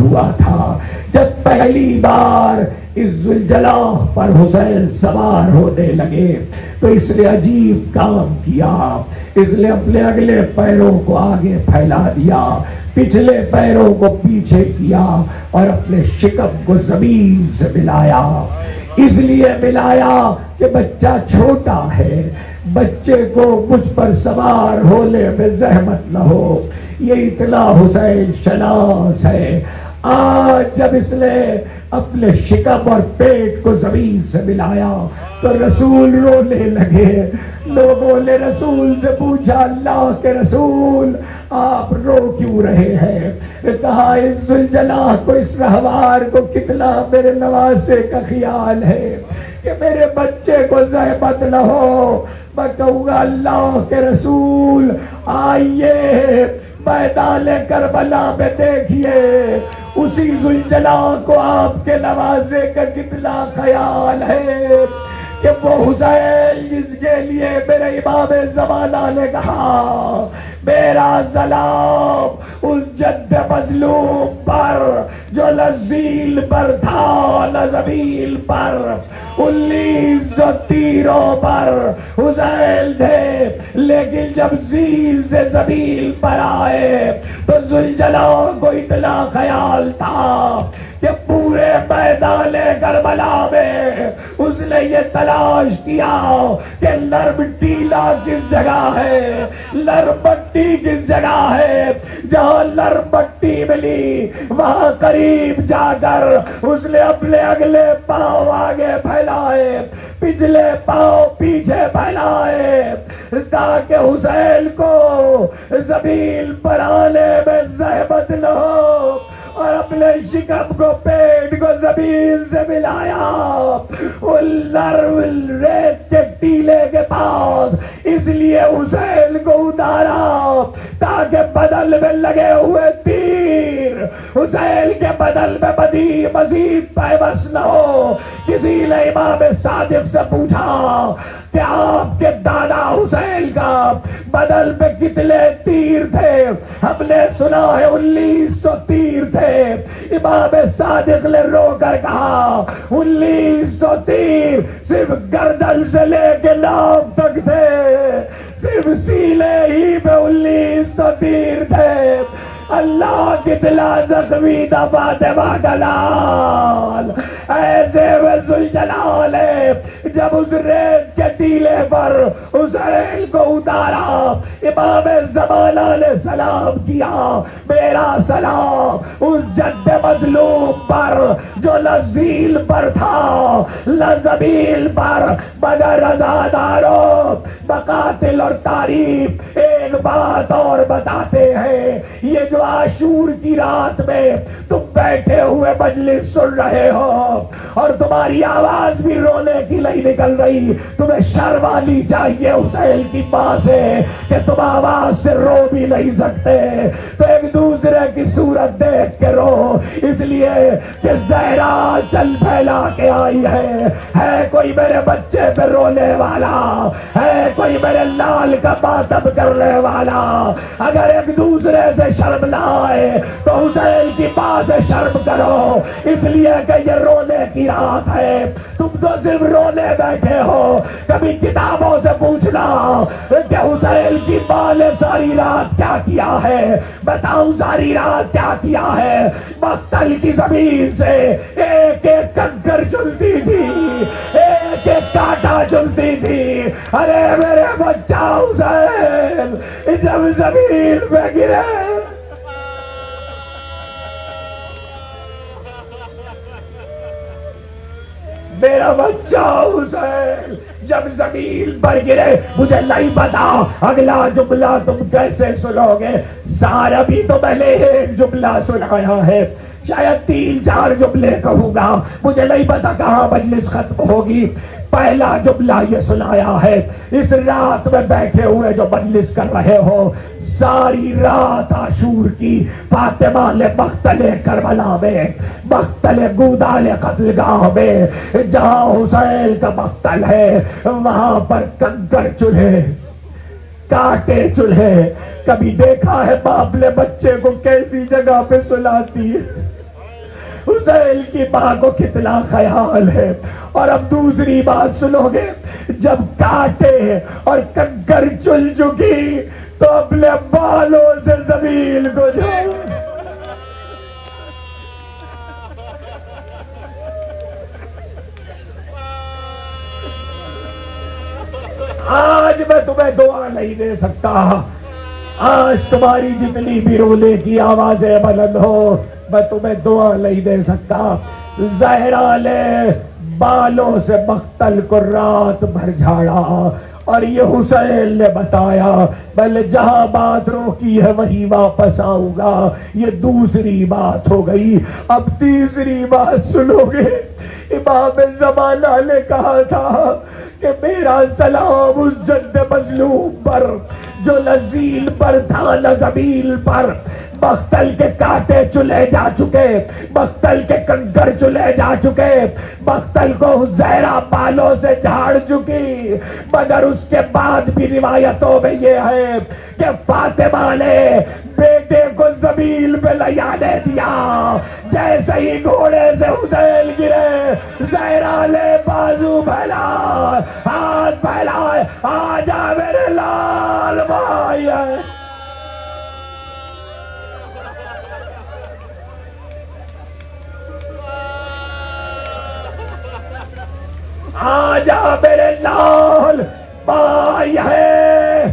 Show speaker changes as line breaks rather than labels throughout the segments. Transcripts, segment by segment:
ہوا تھا جب پہلی بار اس ذوالجلال پر حسین سوار ہونے لگے تو اس نے عجیب کام کیا. اس نے اپنے اگلے پیروں کو آگے پھیلا دیا, پچھلے پیروں کو پیچھے کیا اور اپنے شکم کو زمین سے ملایا. اس لیے ملایا کہ بچہ چھوٹا ہے, بچے کو مجھ پر سوار ہونے میں زحمت نہ ہو. یہ اتنا حسین شناس ہے. آج جب اس نے اپنے شکم اور پیٹ کو زمین سے ملایا تو رسول رونے لگے. لوگوں نے رسول سے پوچھا, اللہ کے رسول آپ رو کیوں رہے ہیں؟ کہا اس ذوالجلال کو, اس رہوار کو کتنا میرے نواسے کا خیال ہے کہ میرے بچے کو زحمت نہ ہو. میں کہوں گا اللہ کے رسول آئیے میدان کربلا میں دیکھیے اسی ذوالجلال کو آپ کے نوازے کا کتنا خیال ہے کہ وہ حسین جس کے لیے میرے امام زمانہ نے کہا میرا سلام اس جد مظلوم پر جو نہ ذیل پر تھا نہ زمین پر, 1900 تیروں پر حسین تھے, لیکن جب ذیل سے زمین پر آئے تو ذوالجلال کو اتنا خیال تھا کہ پورے میدان کربلا میں اس نے یہ تلاش کیا کہ نرم ٹیلا کس جگہ ہے, نرم مٹی کس جگہ ہے. جہاں نرم مٹی ملی وہاں قریب جا کر اس نے اپنے اگلے پاؤں آگے پھیلائے, پچھلے پاؤں پیچھے پھیلائے تاکہ حسین کو زمین پر آنے میں زحمت نہ ہو, اور اپنے شکم کو پیٹ کو زمین سے ملایا نرم ریت کے ٹیلے کے پاس. اس لیے حسین کو اتارا تاکہ بدل میں لگے ہوئے تیر حسین کے بدل میں مزید پیوست نہ ہو. کسی نے امام صادق سے پوچھا کہ آپ کے دادا حسین کا بدل میں کتنے تیر تھے؟ ہم نے سنا ہے 1900 تیر تھے. امام صادق نے رو کر کہا 1900 تیر صرف گردن سے لے کے ناف تک تھے, صرف سینے ہی پہ 1900 تیر تھے. اللہ کتنا زخمی تھا فاطمہ کا لال, ایسے میں ذوالجلال ہے. جب اس ریت کے ٹیلے پر حسین کو اتارا امام زمانہ نے سلام کیا, میرا سلام اس جد مظلوم پر جو نہ ذیل پر تھا نہ زمین پر مگر عزاداروں مقاتل اور تاریخ ایک بات اور بتاتے ہیں. یہ جو عاشور کی رات میں تم بیٹھے ہوئے مجلس سن رہے ہو اور تمہاری آواز بھی رونے کی نہیں نکل رہی, تمہیں شرم آنی چاہیے حسین کی ماں سے کہ تم آواز سے رو بھی نہیں سکتے. تو ایک دوسرے کی صورت دیکھ کے رو, اس لیے کہ زہرا چل پھیلا کے آئی ہے کوئی میرے بچے پہ رونے والا, ہے کوئی میرے لال کا ماتم کرنے والا. اگر ایک دوسرے سے شرم نہ آئے تو حسین کی ماں سے شرم کرو, اس لیے کہ یہ رونے کی رات ہے. تم تو صرف رونے بیٹھے ہو, کبھی کتابوں سے پوچھنا کہ حسین کی ماں نے ساری رات کیا کیا ہے. بتاؤ ساری رات کیا کیا ہے. مقتل کی زمین سے ایک ایک کنکر چلتی تھی, ایک ایک کانٹا چلتی تھی. ارے میرے بچہ حسین جب زمین پہ گرے میرا بچہ حسین جب زمین پر گرے, مجھے نہیں پتا اگلا جملہ تم کیسے سنو گے. سارا بھی تو میں نے ایک جملہ سنایا ہے, شاید 3-4 جملے کہوں گا, مجھے نہیں پتا کہاں مجلس ختم ہوگی. پہلا جملہ یہ سنایا ہے, اس رات میں بیٹھے ہوئے جو مجلس کر رہے ہو, ساری رات عاشور کی فاطمہ نے مقتل کربلا میں, مقتل گودال قتل گاہ میں جہاں حسین کا مقتل ہے وہاں پر کنکر چولہے کاٹے چولہے. کبھی دیکھا ہے باپ نے بچے کو کیسی جگہ پہ سلاتی ہے؟ حسین کی ماں کو کتنا خیال ہے. اور اب دوسری بات سنو گے، جب کاٹے اور کنکر چل چکی تو اپنے بالوں سے زمین کو جھاڑو. آج میں تمہیں دعا نہیں دے سکتا، آج تمہاری جتنی بھی رونے کی آوازیں بلند ہو، میں تمہیں دعا نہیں دے سکتا. زہرا نے بالوں سے مقتل کو رات بھر جھاڑا اور یہ حسین نے بتایا میں جہاں بات روکی ہے وہی واپس آؤں گا. یہ دوسری بات ہو گئی. اب تیسری بات سنو گے. امام زمانہ نے کہا تھا کہ میرا سلام اس جد مظلوم پر جو نہ ذیل پر تھا نہ زبیل پر. مقتل کے کانٹے چلے جا چکے، مقتل کے کنکر چلے جا چکے، مقتل کو زہرا بالوں سے جھاڑ چکی، مگر اس کے بعد بھی روایتوں میں یہ ہے کہ فاطمہ نے بیٹے کو زمین پہ لیانے دیا. جیسے ہی گھوڑے سے حسین گرے، زہرا نے بازو پھیلا، ہاتھ پھیلائے، آجا میرے لال بھائی. آجا میرے لال بھائی ہے.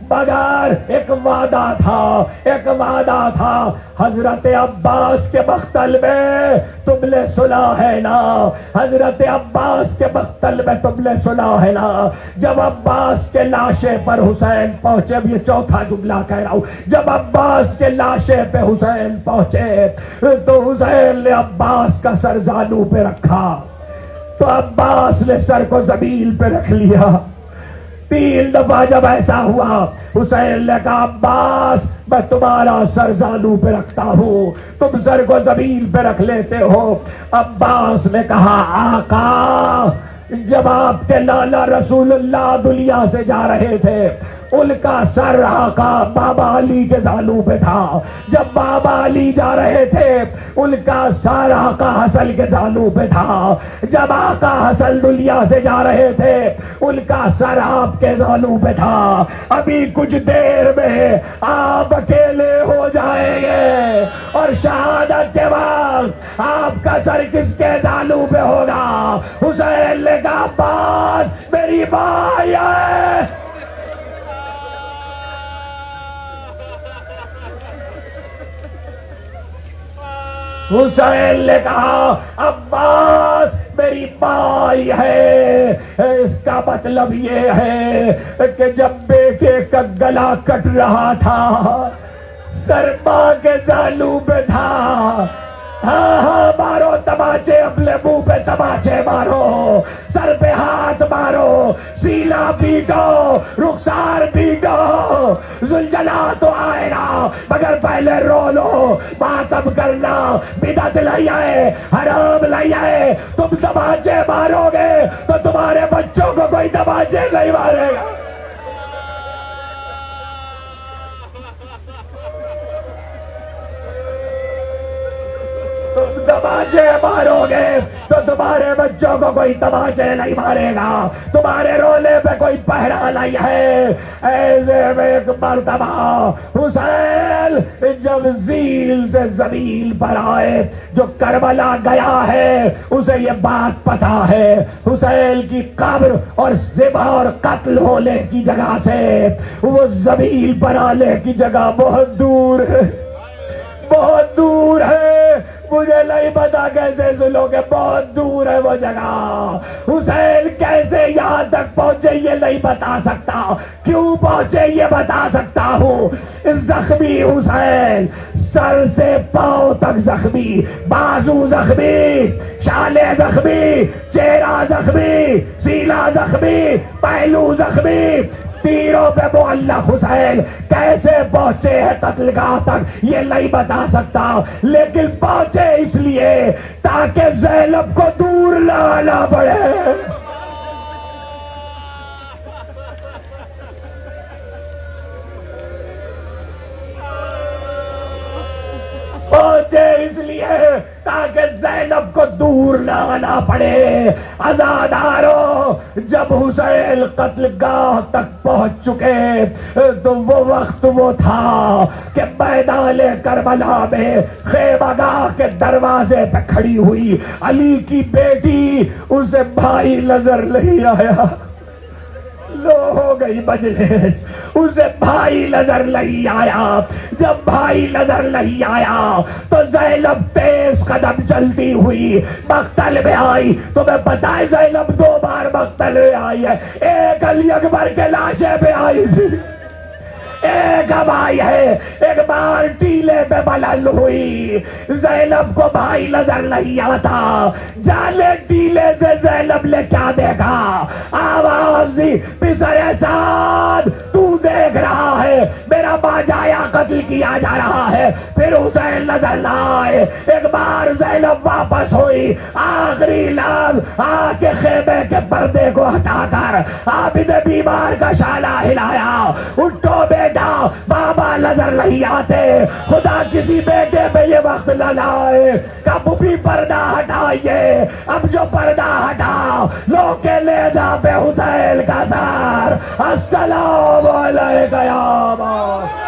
مگر ایک وعدہ تھا حضرت عباس کے مقتل میں تم نے سنا ہے نا، حضرت عباس کے مقتل میں تم نے سنا ہے نا. جب عباس کے لاشے پر حسین پہنچے، اب یہ چوتھا جملہ کہہ رہا ہوں، جب عباس کے لاشے پہ حسین پہنچے تو حسین نے عباس کا سر زانو پہ رکھا تو عباس نے سر کو زمین پہ رکھ لیا. 3 دفعہ جب ایسا ہوا، حسین نے کہا عباس میں تمہارا سر زانو پہ رکھتا ہوں، تم سر کو زمین پہ رکھ لیتے ہو. عباس نے کہا آقا جب آپ کے لالا رسول اللہ دنیا سے جا رہے تھے ان کا سر آقا بابا علی کے زانو پہ تھا، جب بابا علی جا رہے تھے ان کا سر آقا حسن کے زانو پہ تھا، جب آقا حسن دنیا سے جا رہے تھے ان کا سر آپ کے زانو پہ تھا. ابھی کچھ دیر میں آپ اکیلے ہو جائیں گے اور شہادت کے بعد آپ کا سر کس کے زانو پہ ہوگا؟ حسین نے کہا عباس میری بھائی ہے. حسین نے کہا عباس میری بائی ہے. اس کا مطلب یہ ہے کہ جب بیٹے کا گلا کٹ رہا تھا سر ماں کے زانو پہ تھا. ہاں مارو تماچے، اپنے منہ پہ تماچے مارو، سر پہ ہاتھ مارو، سینہ پیٹو، رخسار پیٹو. زلجلہ تو آئے گا مگر پہلے رو لو. ماتم کرنا بدعت نہیں ہے، حرام نہیں ہے. تم تماچے مارو گے تو تمہارے بچوں کو کوئی تماچے نہیں مارے گا. تم تماچے مارو گے تو تمہارے بچوں کو کوئی تماچے نہیں مارے گا، تمہارے رونے پہ کوئی پہرا نہیں ہے. ایسے میں ایک مرتبہ حسین جب ذیل سے زمین پر آئے، جو کربلا گیا ہے اسے یہ بات پتا ہے حسین کی قبر اور ذبح اور قتل ہونے کی جگہ سے وہ زمین پر آنے کی جگہ بہت دور ہے، بہت دور ہے. مجھے نہیں پتا کیسے سنو گے، بہت دور ہے وہ جگہ. حسین کیسے یہاں تک پہنچے یہ نہیں بتا سکتا، کیوں پہنچے یہ بتا سکتا ہوں. زخمی حسین سر سے پاؤں تک زخمی، بازو زخمی، شانے زخمی، چہرہ زخمی، سینہ زخمی، پہلو زخمی، تیروں پہ معلق حسین. کیسے پہنچے ہیں قتل گاہ تک یہ نہیں بتا سکتا، لیکن پہنچے اس لیے تاکہ زینب کو دور نہ آنا پڑے. سوچے اس لیے تاکہ زینب کو دور نہ آنا پڑے۔ عزادارو جب حسین قتل گاہ تک پہنچ چکے تو وہ وقت وہ تھا کہ میدان کربلا میں خیمہ گاہ کے دروازے پہ کھڑی ہوئی علی کی بیٹی، اسے بھائی نظر نہیں آیا۔ لو ہو گئی مجلس، اسے بھائی نظر نہیں آیا۔ جب بھائی نظر نہیں آیا تو زینب تیز قدم چلتی ہوئی مقتل میں آئی۔ تمہیں پتا ہے زینب 2 بار مقتل میں آئی ہے، ایک علی اکبر کے لاشے پہ آئی تھی، ایک اب آئی ہے، ایک بار ٹیلے پہ بلند ہوئی۔ زینب کو بھائی نظر نہیں آتا، جانے ٹیلے سے زینب نے کیا دیکھا؟ آواز دی، پسر سعد تو دیکھ رہا ہے میرا باجایا قتل کیا جا رہا ہے۔ پھر حسین نظر نہ آئے، ایک بار زینب واپس ہوئی، آخری لفظ آ کے خیمے کے پردے کو ہٹا کر عابد بیمار کا شالہ ہلایا، اٹھو بیٹا، بابا نظر نہیں آتے، خدا کسی بیٹے پہ یہ وقت نہ لائے، کب بھی پردہ ہٹائیے۔ اب جو پردہ ہٹا، لو کے نیزہ پہ حسین کا سر، السلام علیکہ یا مولا۔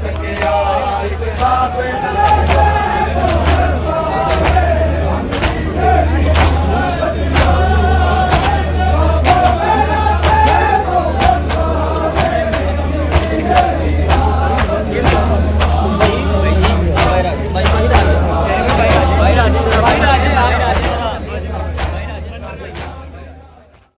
تک